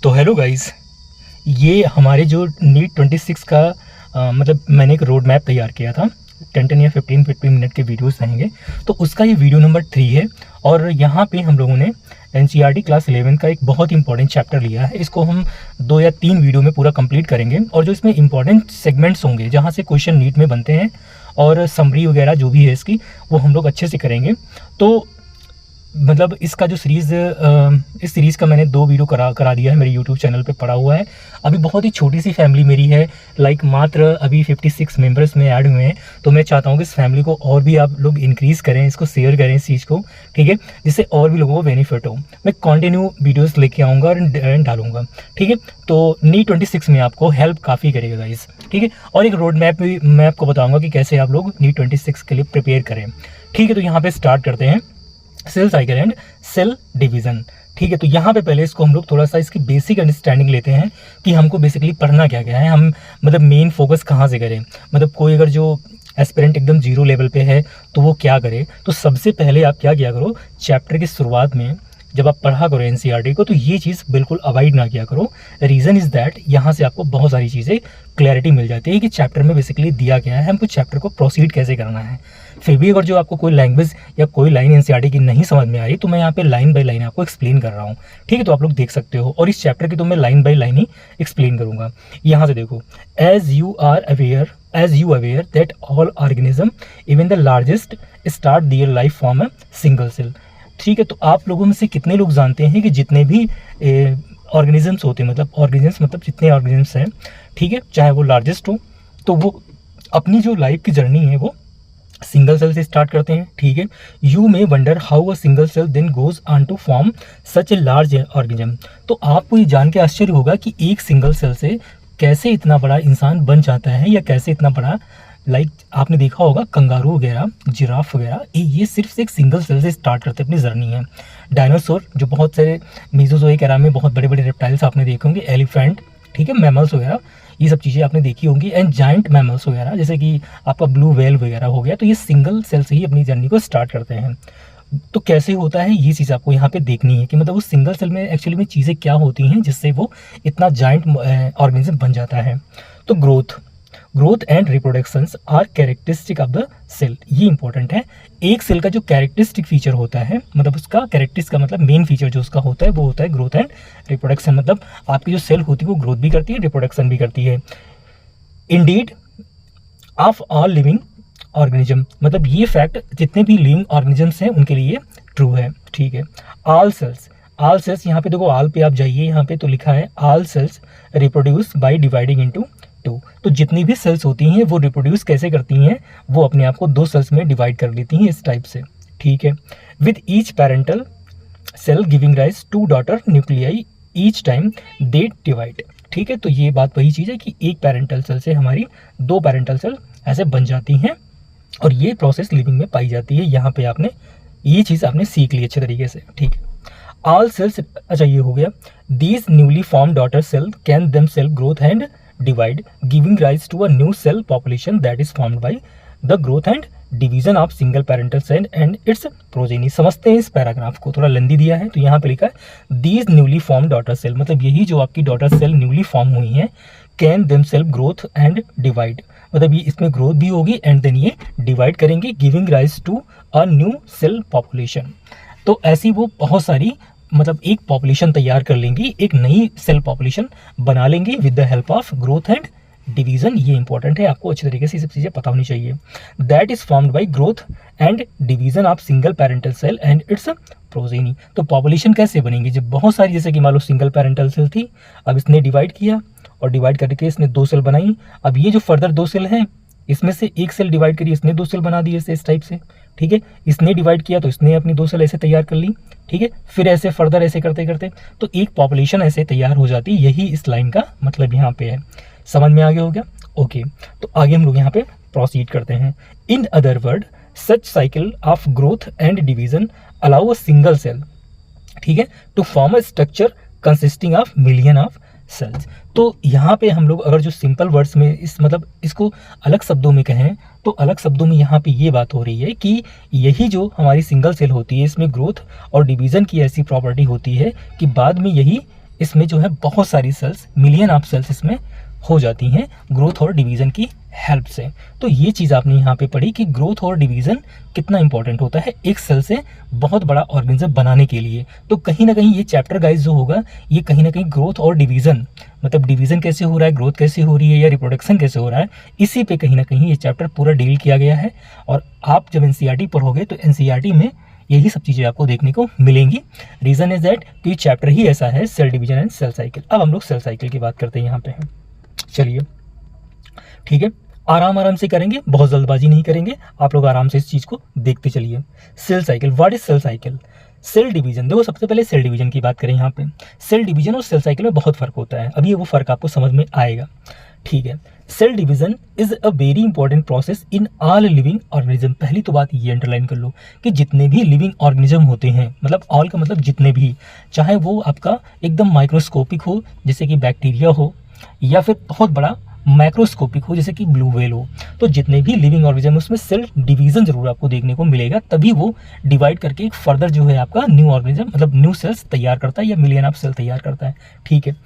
तो hello guys, ये हमारे जो नीट 26 का मतलब मैंने एक रोड मैप तैयार किया था। 10 या 15 मिनट के वीडियोस रहेंगे, तो उसका ये वीडियो नंबर 3 है। और यहाँ पे हम लोगों ने एनसीईआरटी क्लास 11 का एक बहुत इंपॉर्टेंट चैप्टर लिया है। इसको हम 2 या 3 वीडियो में पूरा कंप्लीट करेंगे, और जो इसमें इंपॉर्टेंट सेगमेंट्स होंगे जहाँ से क्वेश्चन नीट में बनते हैं और समरी वगैरह जो भी है इसकी, वो हम लोग अच्छे से करेंगे। तो मतलब इसका जो इस सीरीज़ का मैंने 2 वीडियो करा दिया है, मेरे यूट्यूब चैनल पे पड़ा हुआ है। अभी बहुत ही छोटी सी फैमिली मेरी है, मात्र अभी 56 मेंबर्स में ऐड हुए हैं। तो मैं चाहता हूँ कि इस फैमिली को और भी आप लोग इंक्रीज़ करें, इसको शेयर करें इस चीज़ को, ठीक है, जिससे और भी लोगों को बेनिफिट हो। मैं कंटिन्यू वीडियोस लेके आऊँगा और डालूंगा, ठीक है। तो नीट 26 में आपको हेल्प काफ़ी करेगा गाइस, ठीक है। और एक रोड मैप भी मैं आपको बताऊँगा कि कैसे आप लोग नीट 26 के लिए प्रिपेयर करें, ठीक है। तो यहाँ पर स्टार्ट करते हैं, cell cycle and cell division, ठीक है। तो यहाँ पे पहले इसको हम लोग थोड़ा सा इसकी बेसिक अंडरस्टैंडिंग लेते हैं कि हमको बेसिकली पढ़ना क्या क्या है, हम मतलब मेन फोकस कहाँ से करें। मतलब कोई अगर जो एस्पिरेंट एकदम 0 लेवल पे है तो वो क्या करे। तो सबसे पहले आप क्या किया करो, चैप्टर की शुरुआत में जब आप पढ़ा करो एनसीईआरटी को, तो ये चीज़ बिल्कुल अवॉइड ना किया करो। रीज़न इज़ दैट यहाँ से आपको बहुत सारी चीज़ें क्लैरिटी मिल जाती है कि चैप्टर में बेसिकली दिया गया है, हमको चैप्टर को प्रोसीड कैसे करना है। फिर भी अगर जो आपको कोई लैंग्वेज या कोई लाइन एनसीईआरटी की नहीं समझ में आ रही, तो मैं यहाँ पे लाइन बाय लाइन आपको एक्सप्लेन कर रहा हूँ, ठीक है। तो आप लोग देख सकते हो, और इस चैप्टर की तो मैं लाइन बाय लाइन ही एक्सप्लेन करूँगा। यहाँ से देखो, as you aware that all organism even the largest start their life form a single cell, ठीक है। तो आप लोगों में से कितने लोग जानते हैं कि जितने भी ऑर्गेनिजम्स होते हैं, मतलब जितने ऑर्गेनिजम्स हैं, ठीक है, चाहे वो लार्जेस्ट हो, तो वो अपनी जो लाइफ की जर्नी है वो सिंगल सेल से स्टार्ट करते हैं, ठीक है। You may wonder how a single cell then goes on to form such a large organism. तो आपको ये जान के आश्चर्य होगा कि एक सिंगल सेल से कैसे इतना बड़ा इंसान बन जाता है, या कैसे इतना बड़ा, आपने देखा होगा कंगारू वगैरह, जिराफ वगैरह, ये सिर्फ एक सिंगल सेल से स्टार्ट करते अपनी जर्नी है। डायनासोर, जो बहुत सारे मेसोजोइक एरा में बहुत बड़े बड़े रेप्टाइल्स आपने देखे होंगे, एलिफेंट, ठीक है, मैमल्स वगैरह, ये सब चीज़ें आपने देखी होंगी। एंड जाइंट मैमल्स वगैरह, जैसे कि आपका ब्लू व्हेल वगैरह हो गया, तो ये सिंगल सेल से ही अपनी जर्नी को स्टार्ट करते हैं। तो कैसे होता है ये चीज़ आपको यहाँ पे देखनी है कि मतलब उस सिंगल सेल में एक्चुअली में चीज़ें क्या होती हैं जिससे वो इतना जाइंट ऑर्गेनिज्म बन जाता है। तो growth and reproductions are characteristic of the cell, ये इंपॉर्टेंट है। एक सेल का जो कैरेक्टरिस्टिक फीचर होता है, मतलब उसका कैरेक्टरिस्टिक का मतलब मेन फीचर जो उसका होता है वो होता है ग्रोथ एंड रिप्रोडक्शन। मतलब आपकी जो सेल होती है वो ग्रोथ भी करती है, रिप्रोडक्शन भी करती है। Indeed of all living organism, मतलब ये फैक्ट जितने भी लिविंग ऑर्गेनिजम्स हैं उनके लिए ट्रू है, ठीक है। ऑल सेल्स, यहाँ पे देखो, ऑल पे आप जाइए, यहाँ पे तो लिखा है all cells reproduce by dividing into 2। तो जितनी भी सेल्स होती हैं वो रिप्रोड्यूस कैसे करती हैं, वो अपने आप को 2 सेल्स में डिवाइड कर लेती हैं इस टाइप से, ठीक है। With each parental cell giving rise to daughter nuclei each time they divide, ठीक है। तो ये बात वही चीज़ है कि एक पेरेंटल सेल से हमारी 2 पेरेंटल सेल ऐसे बन जाती हैं, और ये प्रोसेस लिविंग में पाई जाती है। यहाँ पे आपने ये चीज़ आपने सीख ली अच्छे तरीके से, ठीक है। ऑल सेल्स, अच्छा ये हो गया। These newly form daughter cell can them cell growth and divide giving rise to a new cell population that is formed by the growth and division of single parental cell and its progeny। समझते हैं इस paragraph को, थोड़ा लंबी दिया है। तो यहाँ पे लिखा है these newly formed daughter cell, मतलब यही जो आपकी डॉटर सेल न्यूली फॉर्म हुई हैं, can themselves growth and divide, मतलब ये इसमें ग्रोथ भी होगी एंड देन ये डिवाइड करेंगे, giving rise to a new cell population. तो ऐसी वो बहुत सारी, मतलब एक पॉपुलेशन तैयार कर लेंगी, एक नई सेल पॉपुलेशन बना लेंगे with the help of growth and division. ये इंपॉर्टेंट है, आपको अच्छे तरीके से ये सब चीज़ें पता होनी चाहिए। That is formed by growth and division of single parental cell and its progeny. तो पॉपुलेशन कैसे बनेगी, जब बहुत सारी, जैसे कि मान लो सिंगल पेरेंटल सेल थी, अब इसने डिवाइड किया, और डिवाइड करके इसने 2 सेल बनाई। अब ये जो फर्दर 2 सेल हैं, इसमें से एक सेल डिवाइड करी, इसने 2 सेल बना दिए इस टाइप से, ठीक है। इसने डिवाइड किया तो इसने अपनी 2 सेल ऐसे तैयार कर ली, ठीक है। फिर ऐसे फर्दर ऐसे करते करते तो एक पॉपुलेशन ऐसे तैयार हो जाती है। यही इस लाइन का मतलब यहाँ पे है। समझ में आगे हो गया, ओके। तो आगे हम लोग यहाँ पे प्रोसीड करते हैं। In other word, such cycle of growth and division allow a single cell, ठीक है, to form a structure consisting of million of cells. तो यहाँ पे हम लोग अगर जो सिंपल वर्ड्स में मतलब इसको अलग शब्दों में कहें, तो अलग शब्दों में यहाँ पे ये बात हो रही है कि यही जो हमारी सिंगल सेल होती है, इसमें ग्रोथ और डिवीज़न की ऐसी प्रॉपर्टी होती है कि बाद में यही इसमें जो है बहुत सारी सेल्स, मिलियन ऑफ सेल्स इसमें हो जाती हैं ग्रोथ और डिवीज़न की हेल्प से। तो ये चीज़ आपने यहाँ पे पढ़ी कि ग्रोथ और डिवीज़न कितना इंपॉर्टेंट होता है एक सेल से बहुत बड़ा ऑर्गेनिज्म बनाने के लिए। तो कहीं ना कहीं ये चैप्टर गाइस जो होगा ये कहीं ना कहीं ग्रोथ और डिवीज़न, मतलब डिवीज़न कैसे हो रहा है, ग्रोथ कैसे हो रही है या रिप्रोडक्शन कैसे हो रहा है, इसी पे कहीं ना कहीं ये चैप्टर पूरा डील किया गया है। और आप जब एनसीईआरटी पढ़ोगे तो एनसीईआरटी में यही सब चीज़ें आपको देखने को मिलेंगी। रीज़न इज दैट कि चैप्टर ही ऐसा है, cell division and cell cycle. अब हम लोग सेल साइकिल की बात करते हैं यहाँ पे। चलिए ठीक है, आराम से करेंगे, बहुत जल्दबाजी नहीं करेंगे, आप लोग आराम से इस चीज़ को देखते चलिए। Cell cycle, what is cell cycle? Cell division, देखो सबसे पहले सेल डिवीजन की बात करें यहाँ पे। सेल डिवीजन और सेल साइकिल में बहुत फर्क होता है, अभी वो फर्क आपको समझ में आएगा। ठीक है, cell division is a very important process in all living organism. पहली तो बात ये अंडरलाइन कर लो कि जितने भी लिविंग ऑर्गेनिज्म होते हैं, मतलब ऑल का मतलब जितने भी, चाहे वो आपका एकदम माइक्रोस्कोपिक हो जैसे कि बैक्टीरिया हो, या फिर बहुत बड़ा माइक्रोस्कोपिक हो जैसे कि ब्लू व्हेल हो, तो जितने भी लिविंग ऑर्गेनिज्म उसमें सेल डिवीजन जरूर आपको देखने को मिलेगा, तभी वो डिवाइड करके एक फर्दर जो है आपका न्यू ऑर्गेनिज्म मतलब न्यू सेल्स तैयार करता है या मिलियन ऑफ सेल तैयार करता है। ठीक है,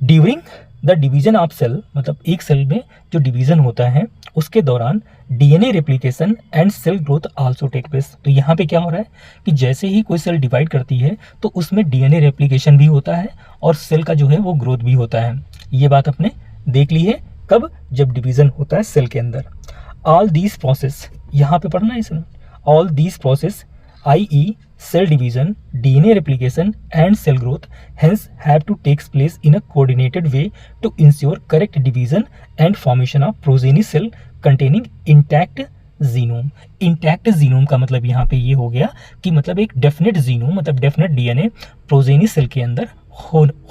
during the division of cell, मतलब एक सेल में जो डिवीजन होता है उसके दौरान DNA replication and cell growth also take place. तो यहाँ पे क्या हो रहा है कि जैसे ही कोई सेल डिवाइड करती है तो उसमें डीएनए रेप्लिकेशन भी होता है और सेल का जो है वो ग्रोथ भी होता है। ये बात अपने देख ली है, कब? जब डिवीजन होता है सेल के अंदर। ऑल दीज प्रोसेस, यहाँ पे पढ़ना है इसमें, all these process i.e. cell division, DNA replication and cell growth hence have to take place in a coordinated way to ensure correct division and formation of progeny cell containing intact genome. Intact genome का मतलब यहाँ पे ये हो गया कि मतलब एक डेफिनेट जीनोम मतलब डेफिनेट डीएनए प्रोजेनी सेल के अंदर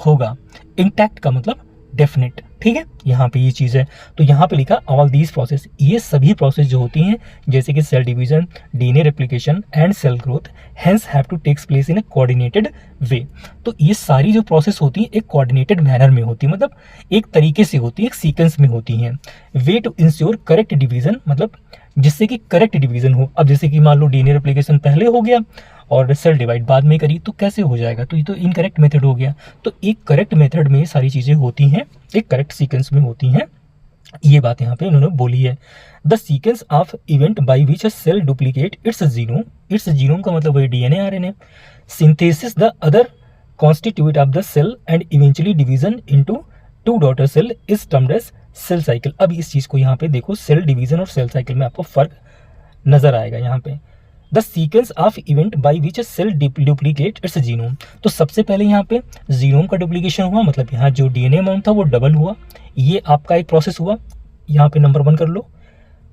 होगा। इंटैक्ट का मतलब डेफिनेट, ठीक है, यहाँ पे ये चीज़ है। तो यहाँ पे लिखा ऑल दीज प्रोसेस, ये सभी प्रोसेस जो होती हैं जैसे कि cell division, DNA replication and cell growth hence have to takes place in a coordinated way. तो ये सारी जो प्रोसेस होती हैं एक कोऑर्डिनेटेड मैनर में होती है, मतलब एक तरीके से होती है, एक सीक्वेंस में होती हैं। Way to ensure correct division, मतलब जिससे कि करेक्ट डिवीजन हो। अब जैसे कि मान लो डीएनए रेप्लिकेशन पहले हो गया और सेल डिवाइड बाद में करी तो कैसे हो जाएगा? तो ये तो इनकरेक्ट मेथड हो गया। तो एक करेक्ट मेथड में सारी चीज़ें होती हैं, एक करेक्ट सीक्वेंस में होती हैं, ये बात यहाँ पे उन्होंने बोली है। The sequence of event by which a cell duplicate its genome, its genome का मतलब वही DNA RNA, synthesis the other constitute of the cell and eventually division into two daughter cell is termed as cell cycle. अब इस चीज़ को यहाँ पे देखो, सेल डिवीजन और सेल साइकिल में आपको फर्क नजर आएगा यहाँ पे। The sequence of event by which cell duplicate its genome, तो सबसे पहले यहाँ पे जीनोम का डुप्लीकेशन हुआ, मतलब यहाँ जो डीएनए अमाउंट था वो डबल हुआ, ये आपका एक प्रोसेस हुआ, यहाँ पे नंबर 1 कर लो,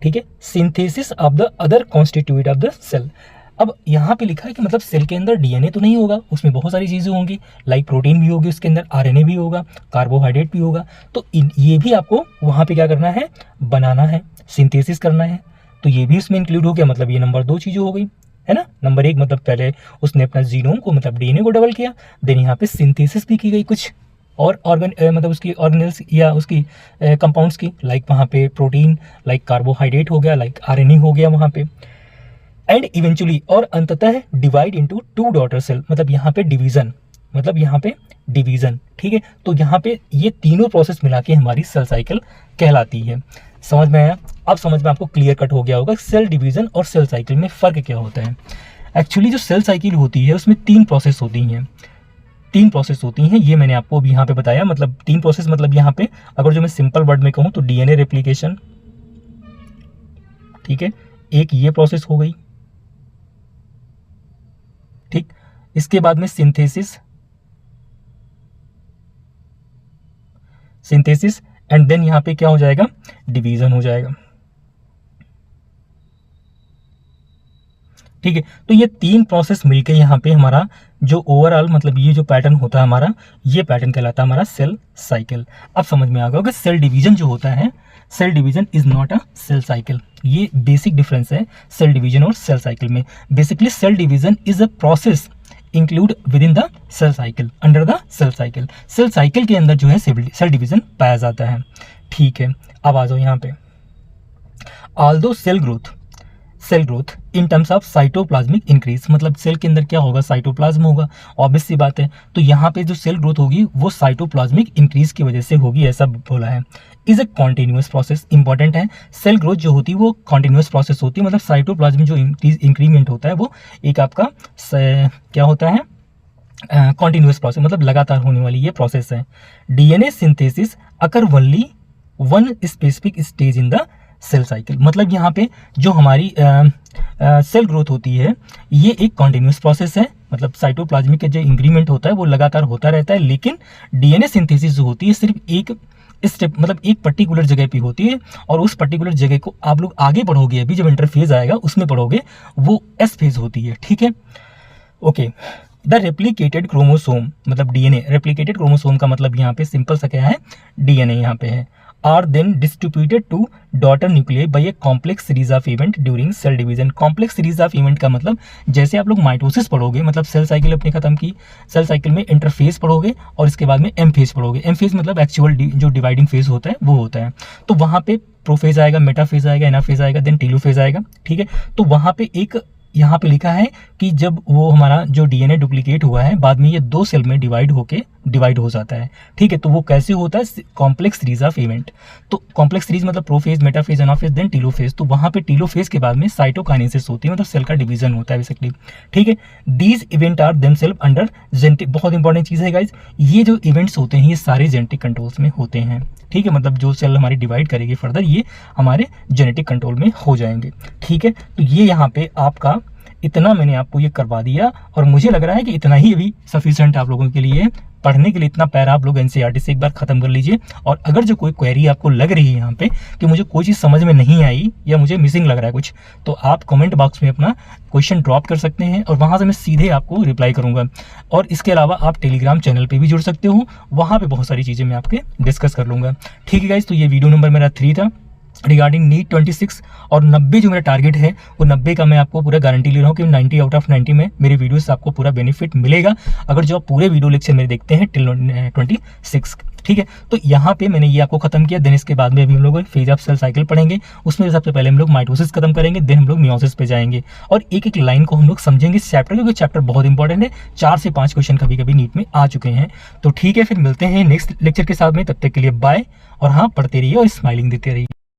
ठीक है। Synthesis of the other constitute of the cell, अब यहाँ पे लिखा है कि मतलब सेल के अंदर डीएनए तो नहीं होगा, उसमें बहुत सारी चीज़ें होंगी, लाइक प्रोटीन भी होगी उसके अंदर, आरएनए भी होगा, कार्बोहाइड्रेट भी होगा, तो ये भी आपको वहाँ पे क्या करना है, बनाना है, सिंथेसिस करना है, तो ये भी उसमें इंक्लूड हो गया। मतलब ये नंबर 2 चीज़ें हो गई, है ना। नंबर 1 मतलब पहले उसने अपना जीनोम को मतलब डीएनए को डबल किया, देन यहाँ पे सिंथेसिस भी की गई कुछ और मतलब उसकी ऑर्गेनेल्स या उसकी कंपाउंड्स की, लाइक वहाँ पे प्रोटीन, लाइक कार्बोहाइड्रेट हो गया, लाइक आरएनए हो गया वहाँ पे, एंड इवेंचुअली और अंततः divide into two daughter cell, मतलब यहाँ पे डिवीजन, मतलब यहाँ पे डिवीजन, ठीक है। तो यहाँ पे ये तीनों प्रोसेस मिला के हमारी सेल साइकिल कहलाती है। समझ में आया? अब समझ में आपको क्लियर कट हो गया होगा सेल डिवीजन और सेल साइकिल में फ़र्क क्या होता है। एक्चुअली जो सेल साइकिल होती है उसमें 3 प्रोसेस होती हैं, 3 प्रोसेस होती हैं, ये मैंने आपको अभी यहाँ पे बताया। मतलब 3 प्रोसेस, मतलब यहाँ पे अगर जो मैं सिंपल वर्ड में कहूँ तो डीएनए रेप्लिकेशन, ठीक है, एक ये प्रोसेस हो गई, ठीक। इसके बाद में सिंथेसिस एंड देन यहाँ पे क्या हो जाएगा, डिवीजन हो जाएगा, ठीक है। तो ये 3 प्रोसेस मिलके यहाँ पे हमारा जो ओवरऑल मतलब ये जो पैटर्न होता है हमारा, ये पैटर्न कहलाता है हमारा सेल साइकिल। अब समझ में आ गया कि सेल डिवीजन जो होता है, cell division is not a cell cycle. ये बेसिक डिफरेंस है सेल डिवीजन और सेल साइकिल में। Basically cell division is a process include with in the cell cycle, under the cell cycle. Cell cycle के अंदर जो है cell division पाया जाता है, ठीक है। अब आ जाओ यहाँ पे, although cell growth, cell growth in terms of cytoplasmic increase, मतलब सेल के अंदर क्या होगा, साइटोप्लाज्म होगा, ऑब्वियस सी बात है। तो यहाँ पे जो सेल ग्रोथ होगी वो साइटोप्लाज्मिक इंक्रीज की वजह से होगी, ऐसा बोला है। Is a continuous process, important है, सेल ग्रोथ जो होती है वो कॉन्टिन्यूस प्रोसेस होती है, मतलब साइटोप्लाज्म जो इंक्रीमेंट होता है वो एक आपका क्या होता है, कॉन्टिन्यूस प्रोसेस, मतलब लगातार होने वाली ये प्रोसेस है। DNA synthesis occur only one specific stage in the cell cycle, मतलब यहाँ पे जो हमारी सेल ग्रोथ होती है ये एक कॉन्टिन्यूस प्रोसेस है, मतलब साइटोप्लाज्मिक का जो इंक्रीमेंट होता है वो लगातार होता रहता है, लेकिन डीएनए सिंथेसिस जो होती है सिर्फ एक स्टेप, मतलब एक पर्टिकुलर जगह पे होती है, और उस पर्टिकुलर जगह को आप लोग आगे पढ़ोगे, अभी जब इंटरफेज आएगा उसमें पढ़ोगे, वो एस फेज होती है, ठीक है। ओके, द रेप्लिकेटेड क्रोमोसोम, मतलब डीएनए, रेप्लिकेटेड क्रोमोसोम का मतलब यहाँ पे सिंपल सा क्या है, डीएनए यहाँ पे है, are then distributed to daughter nuclei by a complex series of event during cell division. Complex series of event का मतलब जैसे आप लोग माइटोसिस पढ़ोगे, मतलब सेल साइकिल अपनी खत्म की, सेल साइकिल में इंटरफेज पढ़ोगे और इसके बाद में एम फेज पढ़ोगे। एम फेज मतलब एक्चुअल जो डिवाइडिंग फेज होता है वो होता है, तो वहाँ पे प्रोफेज आएगा, मेटाफेज आएगा, एनाफेज आएगा, देन टेलोफेज आएगा, ठीक है। तो वहाँ पे एक यहाँ पे लिखा है कि जब वो हमारा जो डीएनए डुप्लीकेट हुआ है बाद में ये 2 सेल में डिवाइड हो जाता है, ठीक है। तो वो कैसे होता है, कॉम्प्लेक्स सीरीज ऑफ इवेंट। तो कॉम्प्लेक्स सीरीज मतलब prophase, metaphase, anaphase, then telophase. तो वहाँ पे टेलोफेज के बाद में साइटोकाइनेसिस होती है, मतलब सेल का डिवीजन होता है बेसिकली, ठीक है। These event are themselves under genetic, बहुत इंपॉर्टेंट चीज़ है गाइज, ये जो इवेंट्स होते हैं ये सारे जेनेटिक कंट्रोल्स में होते हैं, ठीक है। मतलब जो सेल हमारी डिवाइड करेगी फर्दर ये हमारे जेनेटिक कंट्रोल में हो जाएंगे, ठीक है। तो ये यहाँ पे आपका इतना मैंने आपको ये करवा दिया, और मुझे लग रहा है कि इतना ही अभी सफिशिएंट आप लोगों के लिए, पढ़ने के लिए इतना पैरा आप लोग एनसीईआरटी से एक बार खत्म कर लीजिए। और अगर जो कोई क्वेरी आपको लग रही है यहाँ पे कि मुझे कोई चीज़ समझ में नहीं आई या मुझे मिसिंग लग रहा है कुछ, तो आप कमेंट बॉक्स में अपना क्वेश्चन ड्रॉप कर सकते हैं और वहाँ से मैं सीधे आपको रिप्लाई करूँगा। और इसके अलावा आप टेलीग्राम चैनल पर भी जुड़ सकते हो, वहाँ पर बहुत सारी चीज़ें मैं आपके डिस्कस कर लूँगा, ठीक है गाइज। तो ये वीडियो नंबर मेरा 3 था रिगार्डिंग नीट 26, और 90 जो मेरा टारगेट है वो 90 का मैं आपको पूरा गारंटी ले रहा हूँ कि 90 आउट ऑफ 90 में मेरे वीडियो से आपको पूरा बेनिफिट मिलेगा, अगर जो आप पूरे वीडियो लेक्चर मेरे देखते हैं टिल 26, ठीक है। तो यहाँ पे मैंने ये आपको खत्म किया, देन इसके बाद में अभी हम लोग फेज ऑफ सेल साइकिल पढ़ेंगे, उसमें सबसे पहले हम लोग माइटोसिस खत्म करेंगे, देन हम लोग मियोसिस पे जाएंगे, और एक एक लाइन को हम लोग समझेंगे इस चैप्टर, क्योंकि चैप्टर बहुत इंपॉर्टेंट है, 4 से 5 क्वेश्चन कभी कभी नीट में आ चुके हैं। तो ठीक है, फिर मिलते हैं नेक्स्ट लेक्चर के साथ में, तब तक के लिए बाय, और हाँ पढ़ते रहिए और स्माइलिंग देते रहिए।